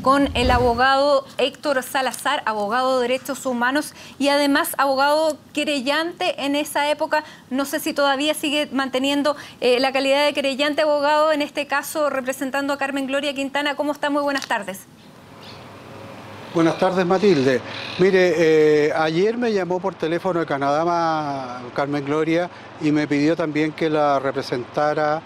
con el abogado Héctor Salazar, abogado de derechos humanos y además abogado querellante en esa época. No sé si todavía sigue manteniendo la calidad de querellante, abogado, en este caso representando a Carmen Gloria Quintana. ¿Cómo está? Muy buenas tardes. Buenas tardes, Matilde. Mire, ayer me llamó por teléfono de Canadá Carmen Gloria y me pidió también que la representara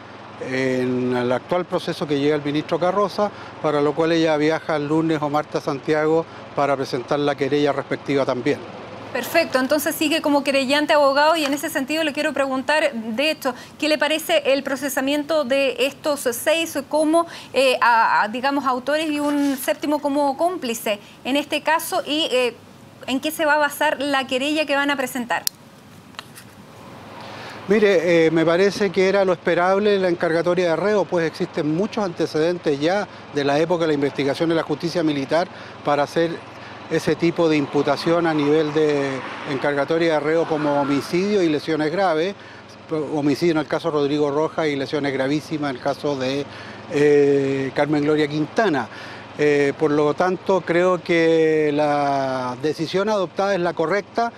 en el actual proceso que llega el ministro Carroza, para lo cual ella viaja el lunes o martes a Santiago para presentar la querella respectiva también. Perfecto, entonces sigue como querellante, abogado, y en ese sentido le quiero preguntar de esto, ¿qué le parece el procesamiento de estos 6 como, digamos, autores y un séptimo como cómplice en este caso y en qué se va a basar la querella que van a presentar? Mire, me parece que era lo esperable la encargatoria de reo, pues existen muchos antecedentes ya de la época de la investigación de la justicia militar para hacer ese tipo de imputación a nivel de encargatoria de reo como homicidio y lesiones graves, homicidio en el caso de Rodrigo Rojas y lesiones gravísimas en el caso de Carmen Gloria Quintana. Por lo tanto, creo que la decisión adoptada es la correcta,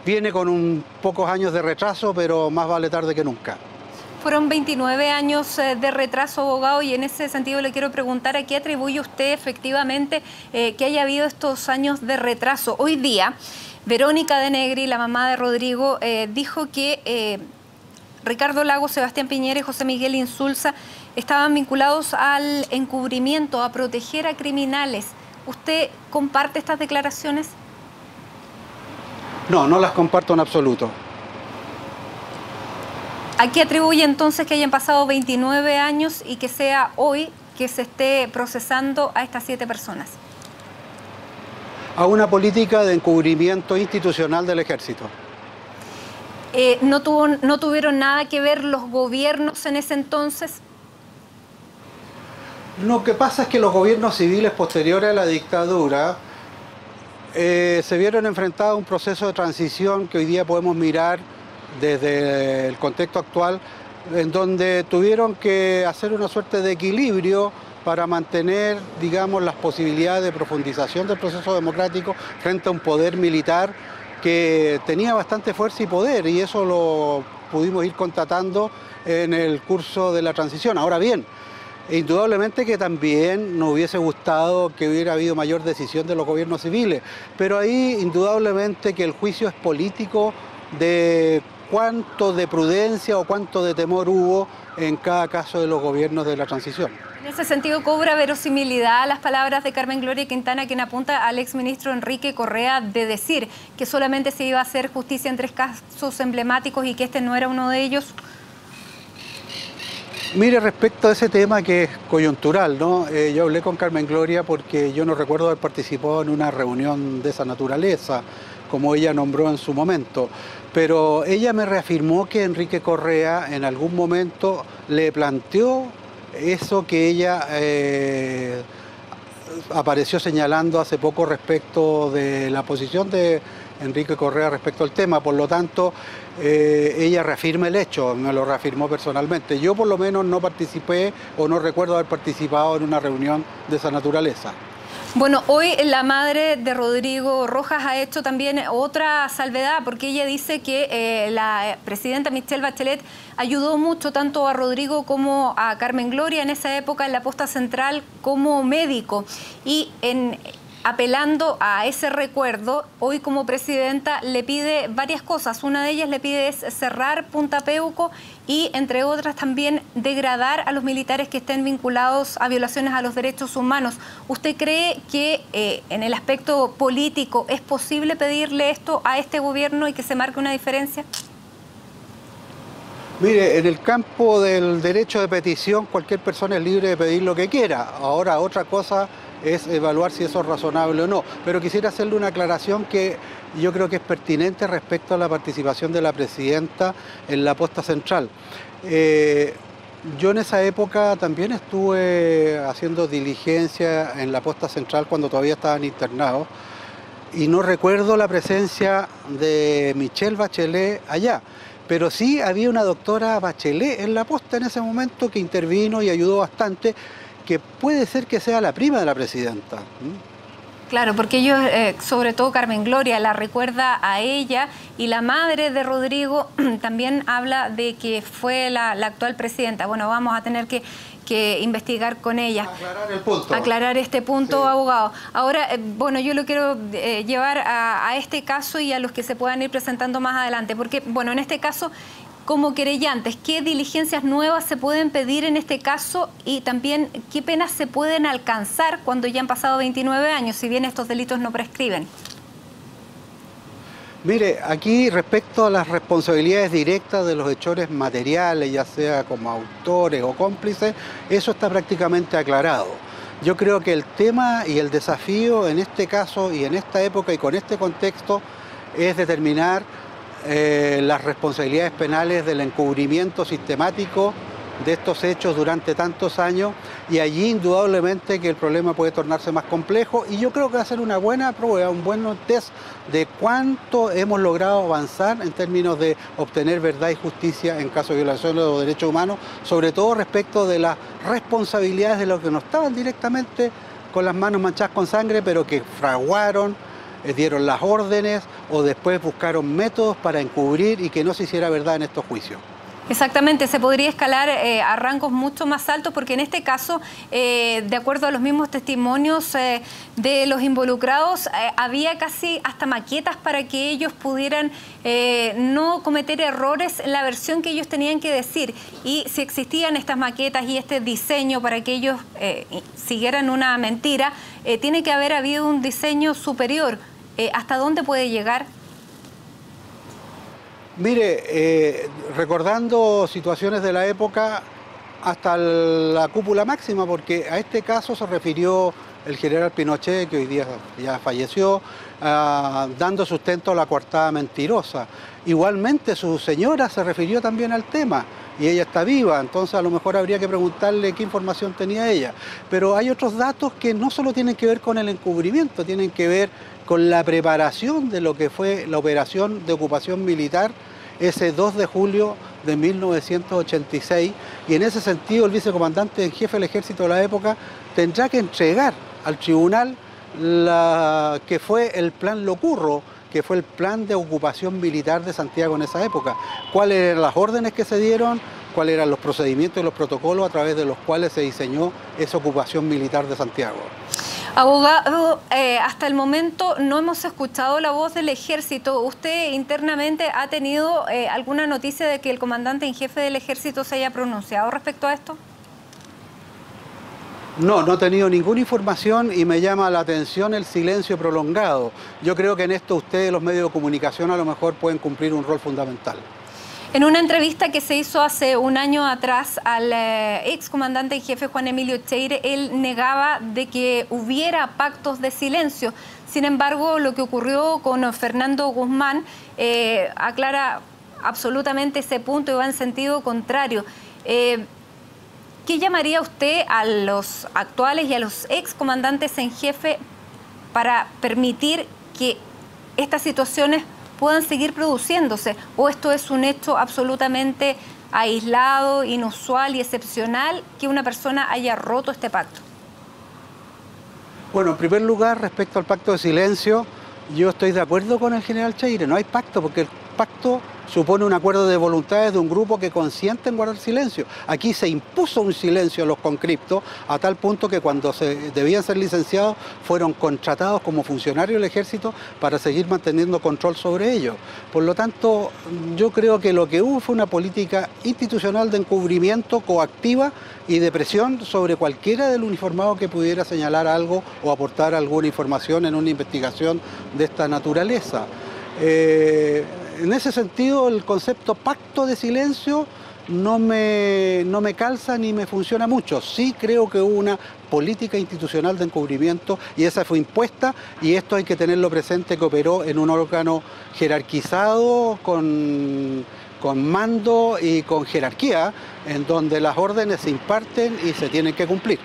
viene con pocos años de retraso, pero más vale tarde que nunca. Fueron 29 años de retraso, abogado, y en ese sentido le quiero preguntar a qué atribuye usted efectivamente que haya habido estos años de retraso. Hoy día, Verónica de Negri, la mamá de Rodrigo, dijo que Ricardo Lagos, Sebastián Piñera y José Miguel Insulza estaban vinculados al encubrimiento, a proteger a criminales. ¿Usted comparte estas declaraciones? No, no las comparto en absoluto. ¿A qué atribuye entonces que hayan pasado 29 años y que sea hoy que se esté procesando a estas 7 personas? A una política de encubrimiento institucional del ejército. ¿No tuvieron nada que ver los gobiernos en ese entonces? Lo que pasa es que los gobiernos civiles posteriores a la dictadura se vieron enfrentados a un proceso de transición que hoy día podemos mirar desde el contexto actual, en donde tuvieron que hacer una suerte de equilibrio para mantener, digamos, las posibilidades de profundización del proceso democrático frente a un poder militar que tenía bastante fuerza y poder, y eso lo pudimos ir constatando en el curso de la transición. Ahora bien, indudablemente que también nos hubiese gustado que hubiera habido mayor decisión de los gobiernos civiles, pero ahí indudablemente que el juicio es político de cuánto de prudencia o cuánto de temor hubo en cada caso de los gobiernos de la transición. En ese sentido, ¿cobra verosimilidad las palabras de Carmen Gloria Quintana, quien apunta al exministro Enrique Correa de decir que solamente se iba a hacer justicia en 3 casos emblemáticos y que este no era uno de ellos? Mire, respecto a ese tema que es coyuntural, ¿no? Yo hablé con Carmen Gloria porque yo no recuerdo haber participado en una reunión de esa naturaleza, como ella nombró en su momento, pero ella me reafirmó que Enrique Correa en algún momento le planteó eso que ella apareció señalando hace poco respecto de la posición de Enrique Correa respecto al tema. Por lo tanto, ella reafirma el hecho, me lo reafirmó personalmente. Yo por lo menos no participé o no recuerdo haber participado en una reunión de esa naturaleza. Bueno, hoy la madre de Rodrigo Rojas ha hecho también otra salvedad, porque ella dice que la presidenta Michelle Bachelet ayudó mucho tanto a Rodrigo como a Carmen Gloria en esa época en la posta central como médico. Y apelando a ese recuerdo, hoy como presidenta le pide varias cosas. Una de ellas le pide es cerrar Punta Peuco y, entre otras, también degradar a los militares que estén vinculados a violaciones a los derechos humanos. ¿Usted cree que en el aspecto político es posible pedirle esto a este gobierno y que se marque una diferencia? Mire, en el campo del derecho de petición cualquier persona es libre de pedir lo que quiera. Ahora, otra cosa es evaluar si eso es razonable o no. Pero quisiera hacerle una aclaración que yo creo que es pertinente respecto a la participación de la presidenta en la posta central. Yo en esa época también estuve haciendo diligencia en la posta central cuando todavía estaban internados y no recuerdo la presencia de Michelle Bachelet allá. Pero sí había una doctora Bachelet en la posta en ese momento que intervino y ayudó bastante, que puede ser que sea la prima de la presidenta. Claro, porque ellos, sobre todo Carmen Gloria, la recuerda a ella, y la madre de Rodrigo también habla de que fue la actual presidenta. Bueno, vamos a tener que investigar con ella. Aclarar el punto. Aclarar este punto, sí, abogado. Ahora, bueno, yo lo quiero llevar a este caso y a los que se puedan ir presentando más adelante, porque, bueno, en este caso, como querellantes, ¿qué diligencias nuevas se pueden pedir en este caso y también qué penas se pueden alcanzar cuando ya han pasado 29 años, si bien estos delitos no prescriben? Mire, aquí respecto a las responsabilidades directas de los hechores materiales, ya sea como autores o cómplices, eso está prácticamente aclarado. Yo creo que el tema y el desafío en este caso y en esta época y con este contexto es determinar las responsabilidades penales del encubrimiento sistemático de estos hechos durante tantos años, y allí indudablemente que el problema puede tornarse más complejo, y yo creo que va a ser una buena prueba, un buen test de cuánto hemos logrado avanzar en términos de obtener verdad y justicia en caso de violación de los derechos humanos, sobre todo respecto de las responsabilidades de los que no estaban directamente con las manos manchadas con sangre, pero que fraguaron, dieron las órdenes o después buscaron métodos para encubrir y que no se hiciera verdad en estos juicios. Exactamente, se podría escalar a rangos mucho más altos, porque en este caso, de acuerdo a los mismos testimonios de los involucrados, había casi hasta maquetas para que ellos pudieran no cometer errores en la versión que ellos tenían que decir. Y si existían estas maquetas y este diseño para que ellos siguieran una mentira, tiene que haber habido un diseño superior. ¿Hasta dónde puede llegar? Mire, recordando situaciones de la época hasta la cúpula máxima, porque a este caso se refirió el general Pinochet, que hoy día ya falleció, dando sustento a la coartada mentirosa. Igualmente su señora se refirió también al tema, y ella está viva, entonces a lo mejor habría que preguntarle qué información tenía ella. Pero hay otros datos que no solo tienen que ver con el encubrimiento, tienen que ver con la preparación de lo que fue la operación de ocupación militar ese 2 de julio de 1986, y en ese sentido el vicecomandante en jefe del ejército de la época tendrá que entregar al tribunal que fue el plan Locurro, que fue el plan de ocupación militar de Santiago en esa época. ¿Cuáles eran las órdenes que se dieron? ¿Cuáles eran los procedimientos y los protocolos a través de los cuales se diseñó esa ocupación militar de Santiago? Abogado, hasta el momento no hemos escuchado la voz del ejército. ¿Usted internamente ha tenido alguna noticia de que el comandante en jefe del ejército se haya pronunciado respecto a esto? No, no he tenido ninguna información, y me llama la atención el silencio prolongado. Yo creo que en esto ustedes, los medios de comunicación, a lo mejor pueden cumplir un rol fundamental. En una entrevista que se hizo hace un año atrás al ex comandante en jefe Juan Emilio Echeire, él negaba de que hubiera pactos de silencio. Sin embargo, lo que ocurrió con Fernando Guzmán aclara absolutamente ese punto y va en sentido contrario. ¿Qué llamaría usted a los actuales y a los ex comandantes en jefe para permitir que estas situaciones puedan seguir produciéndose? ¿O esto es un hecho absolutamente aislado, inusual y excepcional que una persona haya roto este pacto? Bueno, en primer lugar, respecto al pacto de silencio, yo estoy de acuerdo con el general Echeire. No hay pacto, porque el pacto supone un acuerdo de voluntades de un grupo que consiente en guardar silencio. Aquí se impuso un silencio a los conscriptos, a tal punto que cuando debían ser licenciados fueron contratados como funcionarios del ejército para seguir manteniendo control sobre ellos. Por lo tanto, yo creo que lo que hubo fue una política institucional de encubrimiento coactiva y de presión sobre cualquiera del uniformado que pudiera señalar algo o aportar alguna información en una investigación de esta naturaleza. En ese sentido, el concepto pacto de silencio no me calza ni me funciona mucho. Sí creo que hubo una política institucional de encubrimiento, y esa fue impuesta, y esto hay que tenerlo presente, que operó en un órgano jerarquizado, con mando y con jerarquía, en donde las órdenes se imparten y se tienen que cumplir.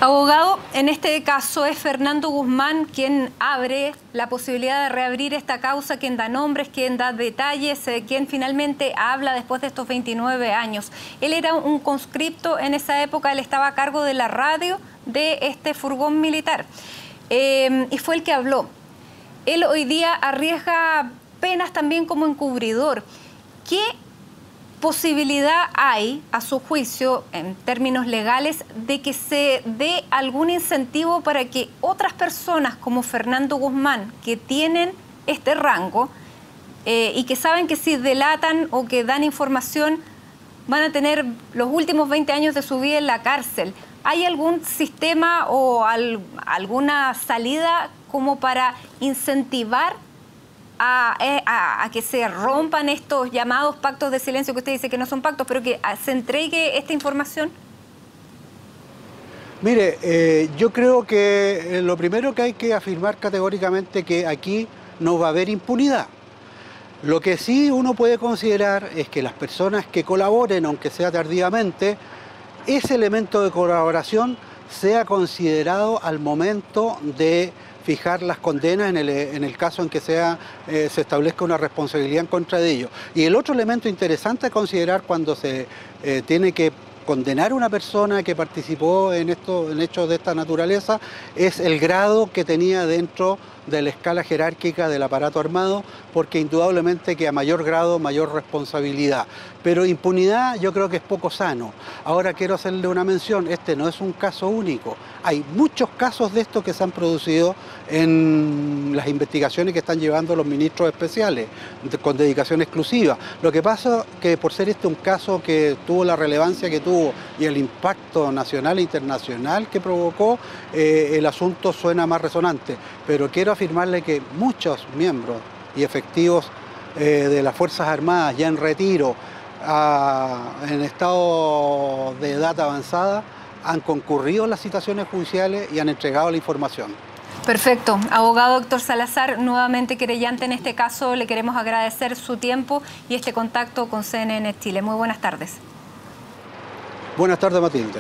Abogado, en este caso es Fernando Guzmán quien abre la posibilidad de reabrir esta causa, quien da nombres, quien da detalles, quien finalmente habla después de estos 29 años. Él era un conscripto en esa época, él estaba a cargo de la radio de este furgón militar y fue el que habló. Él hoy día arriesga penas también como encubridor. ¿Qué posibilidad hay, a su juicio, en términos legales, de que se dé algún incentivo para que otras personas como Fernando Guzmán, que tienen este rango y que saben que si delatan o que dan información van a tener los últimos 20 años de su vida en la cárcel? ¿Hay algún sistema o alguna salida como para incentivar a que se rompan estos llamados pactos de silencio, que usted dice que no son pactos, pero que se entregue esta información? Mire, yo creo que lo primero que hay que afirmar categóricamente que aquí no va a haber impunidad. Lo que sí uno puede considerar es que las personas que colaboren, aunque sea tardíamente, ese elemento de colaboración sea considerado al momento de fijar las condenas en el caso en que se establezca una responsabilidad en contra de ellos. Y el otro elemento interesante a considerar cuando se tiene que condenar a una persona que participó en hechos de esta naturaleza es el grado que tenía dentro de la escala jerárquica del aparato armado, porque indudablemente que a mayor grado, mayor responsabilidad. Pero impunidad yo creo que es poco sano. Ahora quiero hacerle una mención, este no es un caso único. Hay muchos casos de estos que se han producido en las investigaciones que están llevando los ministros especiales, con dedicación exclusiva. Lo que pasa es que por ser este un caso que tuvo la relevancia que tuvo y el impacto nacional e internacional que provocó, el asunto suena más resonante. Pero quiero afirmarle que muchos miembros y efectivos de las Fuerzas Armadas ya en retiro, en estado de edad avanzada, han concurrido a las citaciones judiciales y han entregado la información. Perfecto. Abogado Héctor Salazar, nuevamente querellante en este caso, le queremos agradecer su tiempo y este contacto con CNN Chile. Muy buenas tardes. Buenas tardes, Matilde.